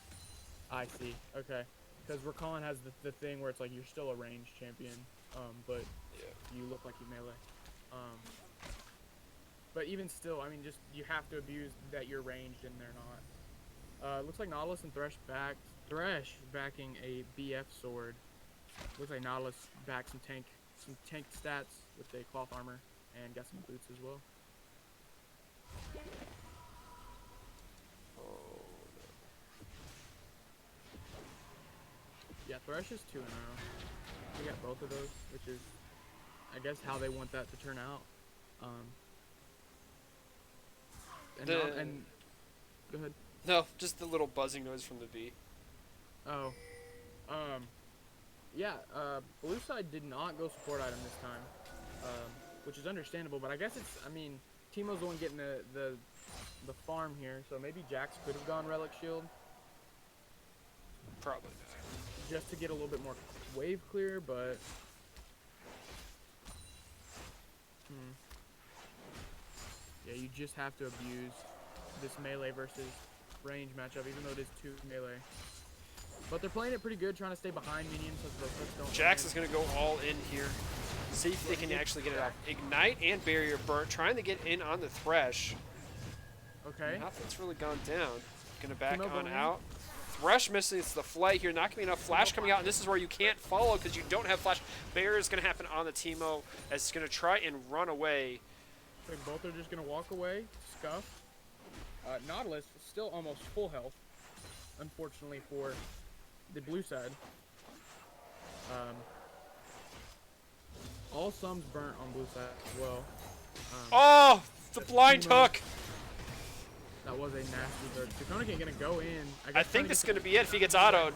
I see. Okay. Because Rakan has the thing where it's like you're still a ranged champion, but Yeah. you look like you melee. Um, but even still, I mean, just you have to abuse that you're ranged and they're not. Looks like Nautilus and Thresh backing a BF sword. Looks like Nautilus back some tank stats with a cloth armor and got some boots as well. Oh, Yeah, Thresh is 2-0. We got both of those, which is, I guess, how they want that to turn out. And go ahead. no, just the little buzzing noise from the bee. Oh, yeah. Blue side did not go support item this time, which is understandable. But I guess it's. I mean, Teemo's the one getting the farm here, so maybe Jax could have gone Relic Shield Probably not. just to get a little bit more wave clear, but. Yeah, you just have to abuse this melee versus range matchup, even though it is 2 melee. But they're playing it pretty good, trying to stay behind minions so the hooks don't. Jax is going to go all in here. See if they can actually get it off. Ignite and Barrier Burnt, trying to get in on the Thresh. Okay. Nothing's really gone down. Going to back Teemo on going in. out. Thresh misses the flight here. Not going to be enough flash coming out, and this is where you can't follow because you don't have flash. Barrier is going to happen on the Teemo as it's going to try and run away. They both are just going to walk away, scuff. Nautilus is still almost full health, unfortunately for the blue side. All sums burnt on blue side as well. Oh, the blind Teemo. hook. That was a nasty hook. Draconic gonna go in. I think this is going to be it if he gets autoed.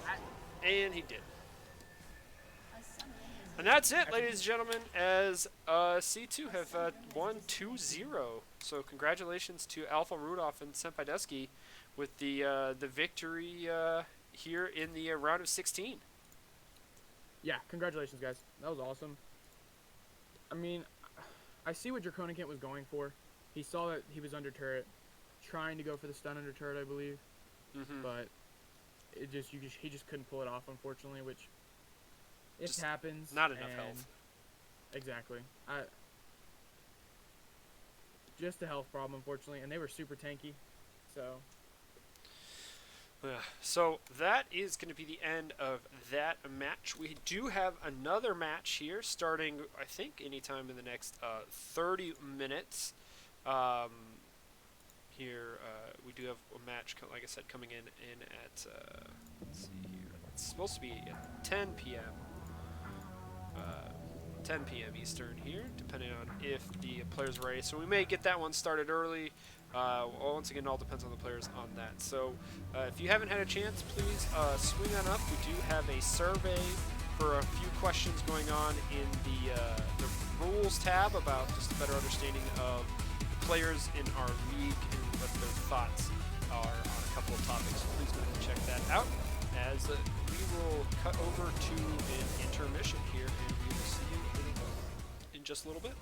And he did. And that's it, ladies and gentlemen, as C2 have won 2-0. So congratulations to Alpha Rudolph and Senpai Dusky with the victory here in the round of 16. Yeah, congratulations, guys. That was awesome. I mean, I see what Draconic was going for. He saw that he was under turret, trying to go for the stun under turret, I believe. But it he just couldn't pull it off, unfortunately, which it Just happens. not enough and- health. Exactly. Just a health problem, unfortunately, and they were super tanky. So Yeah, so that is going to be the end of that match. We do have another match here starting, I think, anytime in the next 30 minutes. Here, we do have a match, like I said, coming in at, let's see here, it's supposed to be at 10 p.m. 10 p.m. Eastern here, depending on if the players are ready. So we may get that one started early. Once again, it all depends on the players on that. So if you haven't had a chance, please swing on up. We do have a survey for a few questions going on in the rules tab about just a better understanding of the players in our league and what their thoughts are on a couple of topics. So please go ahead and check that out as we will cut over to an intermission here, and we will see you in just a little bit.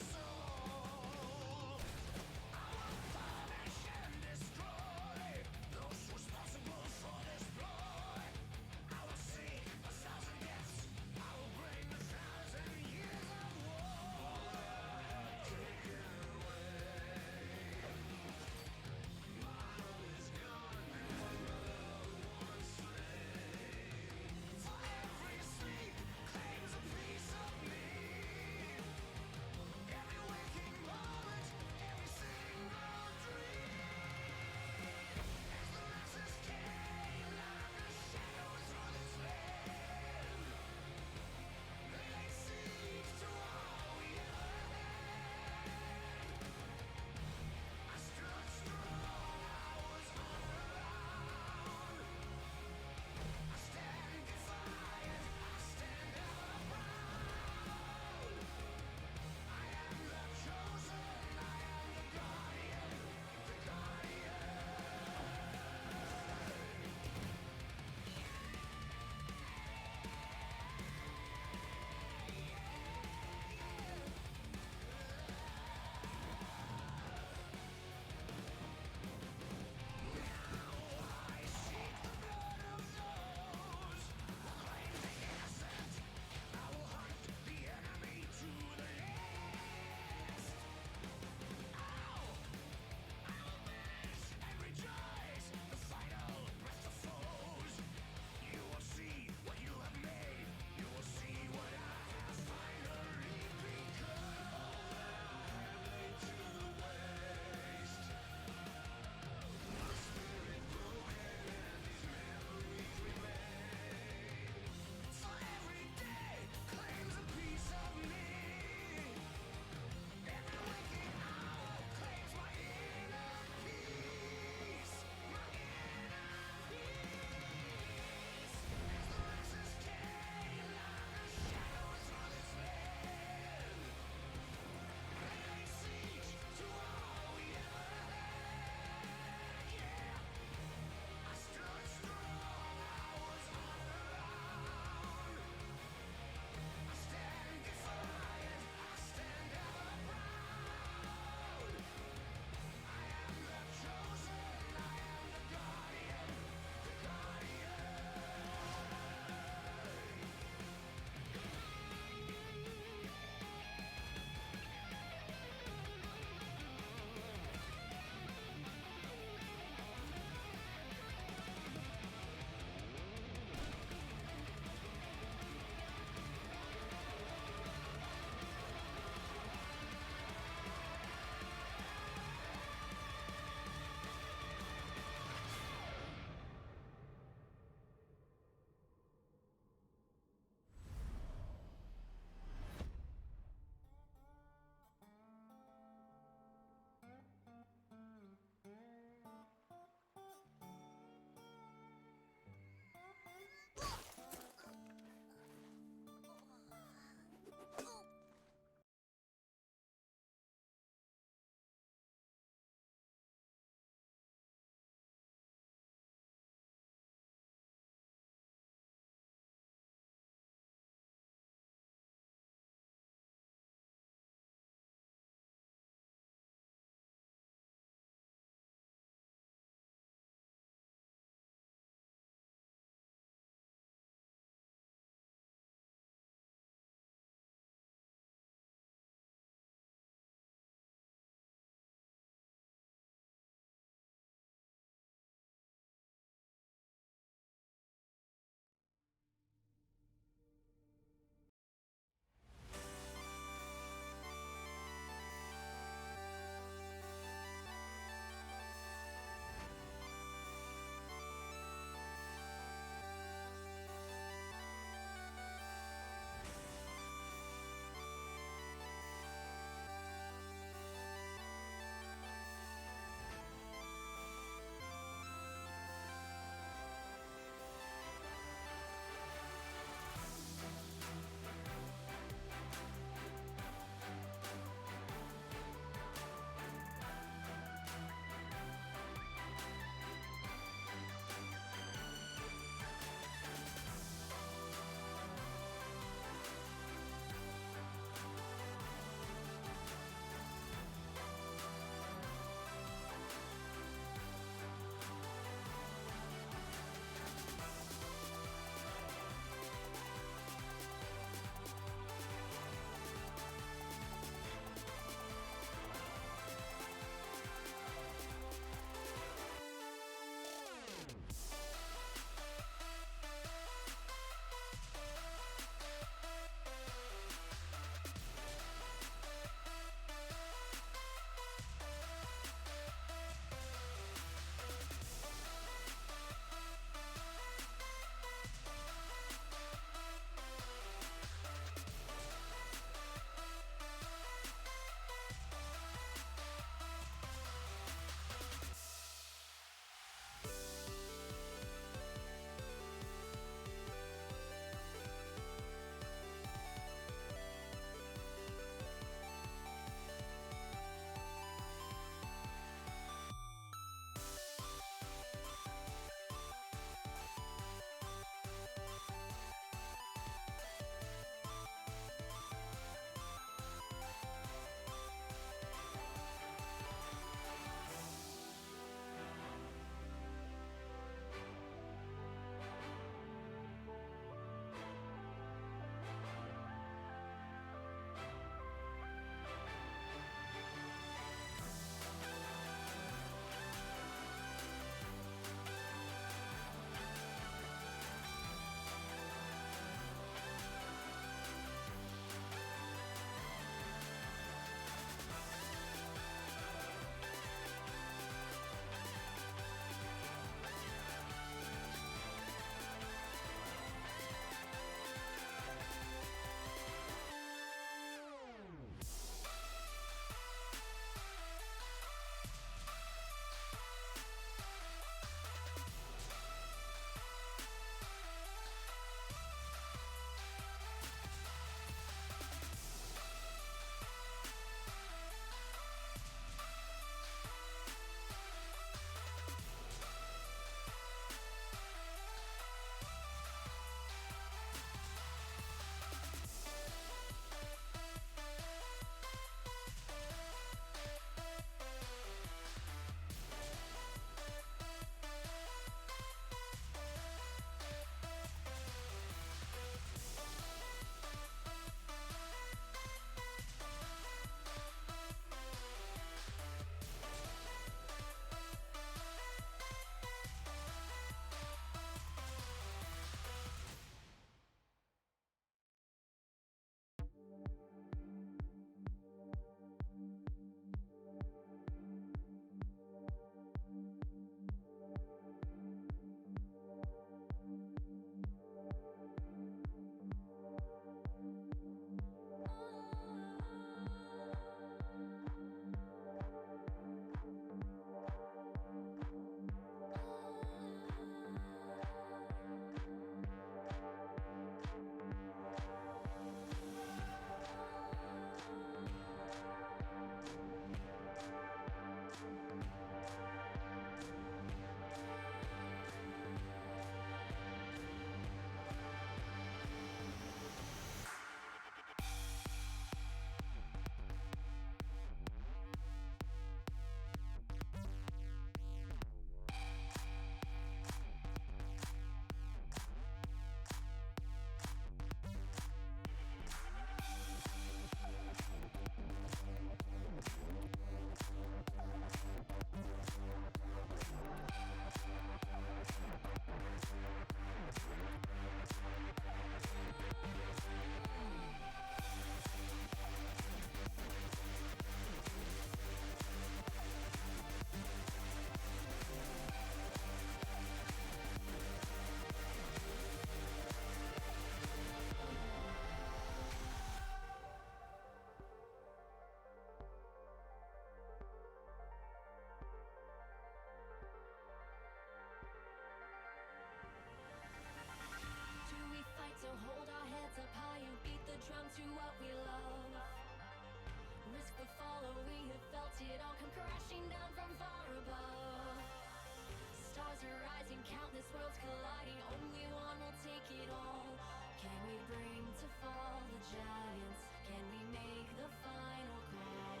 to fall the giants? Can we make the final call?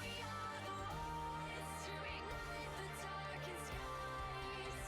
We are the ones to ignite the darkened skies.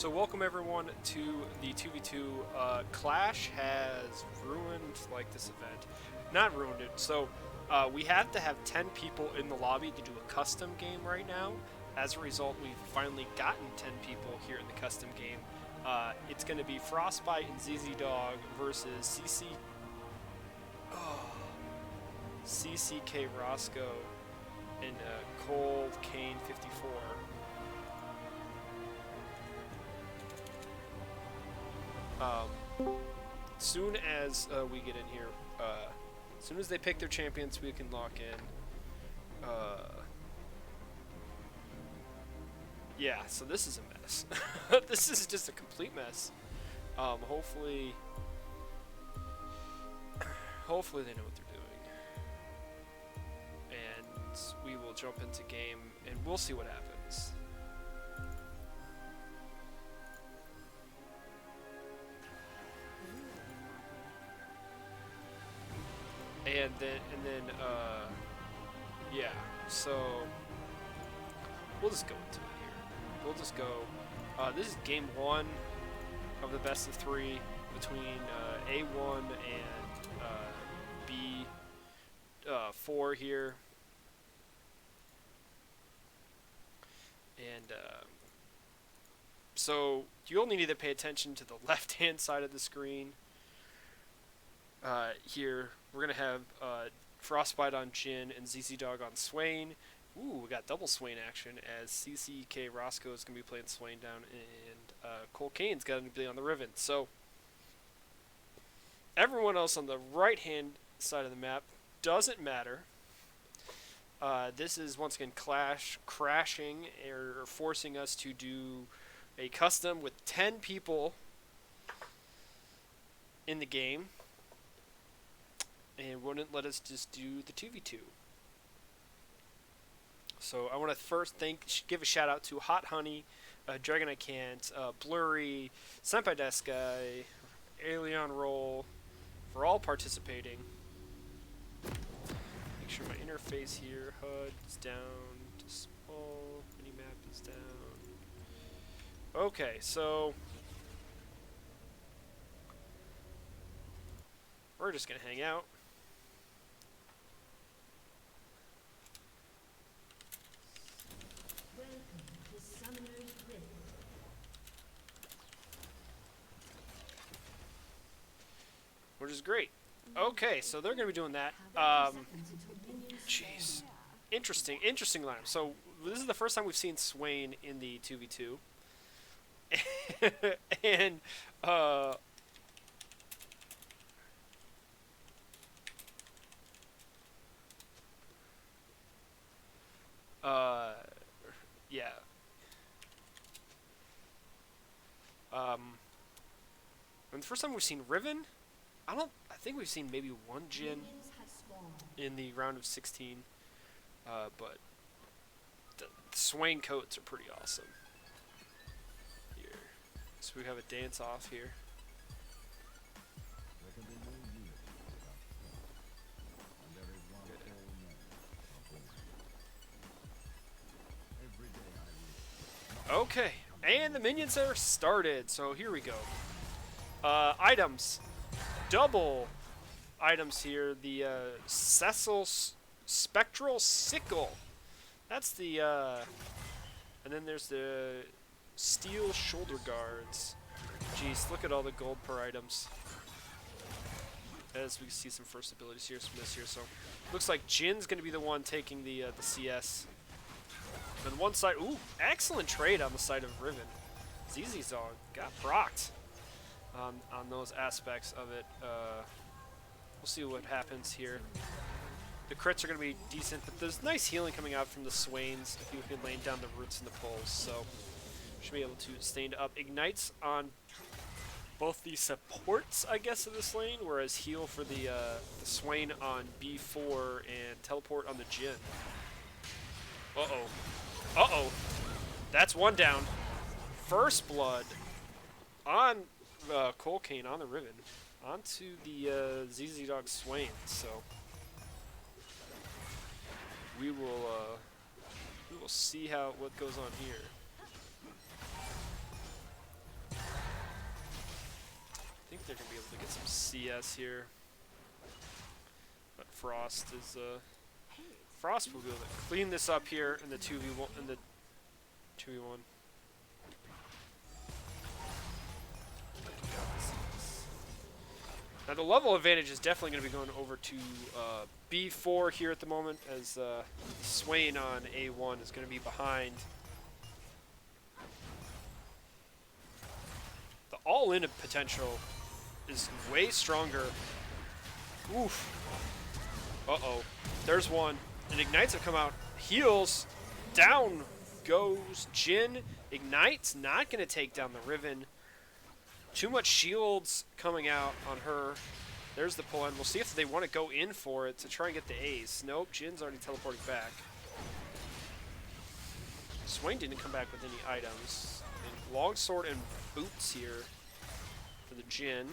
So welcome everyone to the 2v2. Clash has ruined like this event. Not ruined it. So we have to have 10 people in the lobby to do a custom game right now. As a result, we've finally gotten 10 people here in the custom game. It's going to be Frostbite and ZZ Dog versus CCK Roscoe and Cold Kane 54. Soon as we get in here, as soon as they pick their champions, we can lock in. Yeah, so this is a mess. This is just a complete mess. Hopefully they know what they're doing. And we will jump into game, and we'll see what happens. And then, yeah, so we'll just go into it here. We'll just go, this is game 1 of the best of 3 between A1 and B4 here. And so you only need to pay attention to the left-hand side of the screen. Here we're gonna have Frostbite on Jin and ZZ Dog on Swain. Ooh, we got double Swain action as CCK Roscoe is gonna be playing Swain down, and Cole Kane's gonna be on the Riven. So everyone else on the right-hand side of the map doesn't matter. This is once again Clash crashing or forcing us to do a custom with 10 people in the game, and wouldn't let us just do the 2v2. So I want to first give a shout out to Hot Honey, Dragon I Can't, Blurry, Senpai Deskai, Alien Roll, for all participating. Make sure my interface here, HUD is down to small, minimap is down. Okay, so we're just gonna hang out. Which is great. Okay, so they're going to be doing that. Jeez. Interesting lineup. So this is the first time we've seen Swain in the 2v2. And, yeah. And the first time we've seen Riven, I think we've seen maybe one Jin in the round of 16, but the Swain coats are pretty awesome. Here, so we have a dance off here. Okay, and the minions are started. So here we go. Items. Double items here. The Cecil Spectral Sickle. That's the, and then there's the Steel Shoulder Guards. Jeez, look at all the gold per items. As we see some first abilities here from this here. So looks like Jin's going to be the one taking the CS. On one side, ooh, excellent trade on the side of Riven. ZZ Dog got procced on those aspects of it. We'll see what happens here. The crits are going to be decent, but there's nice healing coming out from the Swains if you've been laying down the roots and the pulls, so should be able to stand up. Ignites on both the supports, I guess, of this lane, whereas heal for the Swain on B4 and teleport on the Jin. Uh-oh. Uh-oh. That's one down. First blood on Cole Kane on the Riven. Onto the ZZ Dog Swain. So we will see what goes on here. they're going to be able to get some CS here. But Frost is Frost will be able to clean this up here in the 2v1 in the 2v1. Now the level advantage is definitely going to be going over to B4 here at the moment, as Swain on A1 is going to be behind. The all-in potential is way stronger. Oof. Uh-oh. There's one. And Ignites have come out. Heals. Down goes Jin. Ignite's not going to take down the Riven. Too much shields coming out on her. There's the pull in. We'll see if they want to go in for it to try and get the ace. Nope, Jin's already teleporting back. Swain didn't come back with any items. And longsword and boots here for the Jin.